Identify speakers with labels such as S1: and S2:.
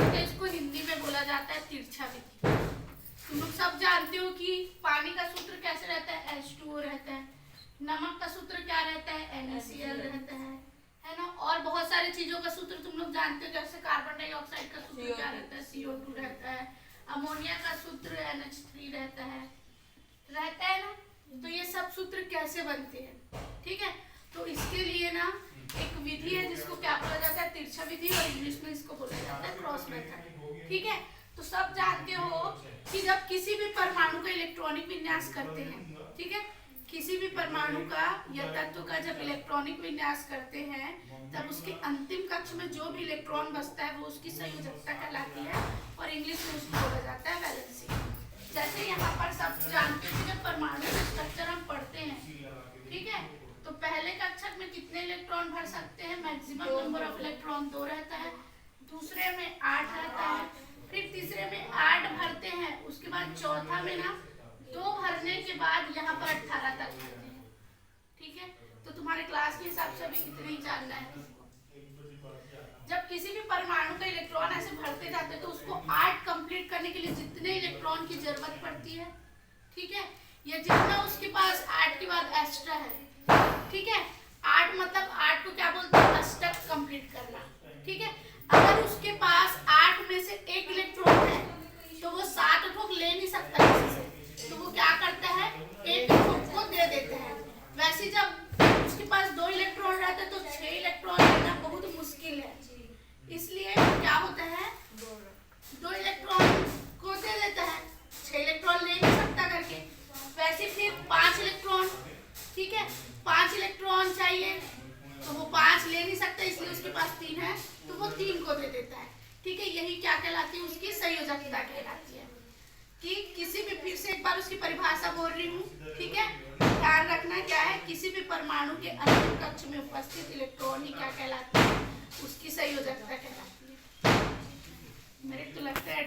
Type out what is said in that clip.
S1: तो इसको हिंदी में बोला जाता है तिरछा विधि। तुम लोग सब जानते हो कि पानी का सूत्र कैसे रहता है, H2O रहता है। नमक का सूत्र क्या रहता है, NaCl रहता है ना। और बहुत सारी चीजों का सूत्र तुम लोग जानते हो, जैसे कार्बन डाइऑक्साइड का सूत्र क्या रहता है, CO2 रहता है। अमोनिया का सूत्र NH3 रहता है ना। तो ये सब सूत्र कैसे बनते हैं, ठीक है। तो इसके लिए ना एक विधि है जिसको क्या बोला जाता है, तिरछा विधि, और इंग्लिश में इसको बोला जाता है क्रॉस मेथड, ठीक है। तो सब जानते हो कि जब किसी भी परमाणु का इलेक्ट्रॉनिक विन्यास करते हैं, ठीक है, किसी भी परमाणु का या तत्व का जब इलेक्ट्रॉनिक विन्यास करते हैं तब उसके अंतिम कक्ष में जो भी इलेक्ट्रॉन बचता है वो उसकी संयोजकता कहलाती है, और इंग्लिश में उसको बोला जाता है वैलेंसी। जैसे यहाँ पर सब जानते हैं जब परमाणु का स्ट्रक्चर हम पढ़ते हैं, ठीक है, तो पहले कक्षक में कितने इलेक्ट्रॉन भर सकते हैं, मैक्सिमम नंबर ऑफ इलेक्ट्रॉन 2 रहता है। दूसरे में 8 रहता है, फिर तीसरे में 8 भरते हैं, उसके बाद चौथा में ना 2 भरने के बाद यहाँ पर 18 तक भरते हैं, ठीक है। तो तुम्हारे क्लास के हिसाब से अभी कितने ही जानना है। जब किसी भी परमाणु का इलेक्ट्रॉन ऐसे भरते जाते हैं तो उसको 8 कंप्लीट करने के लिए जितने इलेक्ट्रॉन की जरूरत पड़ती है, ठीक है, या जितना उसके पास 8 के बाद एक्स्ट्रा है, ठीक है। 8 मतलब 8 को क्या बोलते हैं, अष्टक कंप्लीट करना, ठीक है। अगर उसके पास 8 में से 1 इलेक्ट्रॉन है तो वो 7 ठोक ले नहीं सकता किसी से, तो वो क्या करता है, 1 ठोक को दे देते हैं। वैसे जब उसके पास 2 इलेक्ट्रॉन रहते हैं तो 6 इलेक्ट्रॉन लेना बहुत मुश्किल है, इसलिए क्या होता है 2 इलेक्ट्रॉन को दे देता है, 6 इलेक्ट्रॉन ले नहीं सकता करके। वैसे फिर 5 इलेक्ट्रॉन, ठीक है, 5 इलेक्ट्रॉन चाहिए तो वो 5 ले नहीं सकता, इसलिए उसके पास 3 है तो वो 3 को दे देता है, ठीक है। यही क्या कहलाती है, उसकी संयोजकता कहलाती है। कि किसी भी, फिर से एक बार उसकी परिभाषा बोल रही हूँ, ठीक है, ध्यान रखना क्या है, किसी भी परमाणु के अंतिम कक्ष में उपस्थित इलेक्ट्रॉन ही क्या कहलाती है, उसकी संयोजकता कहलाती है। मेरे को लगता है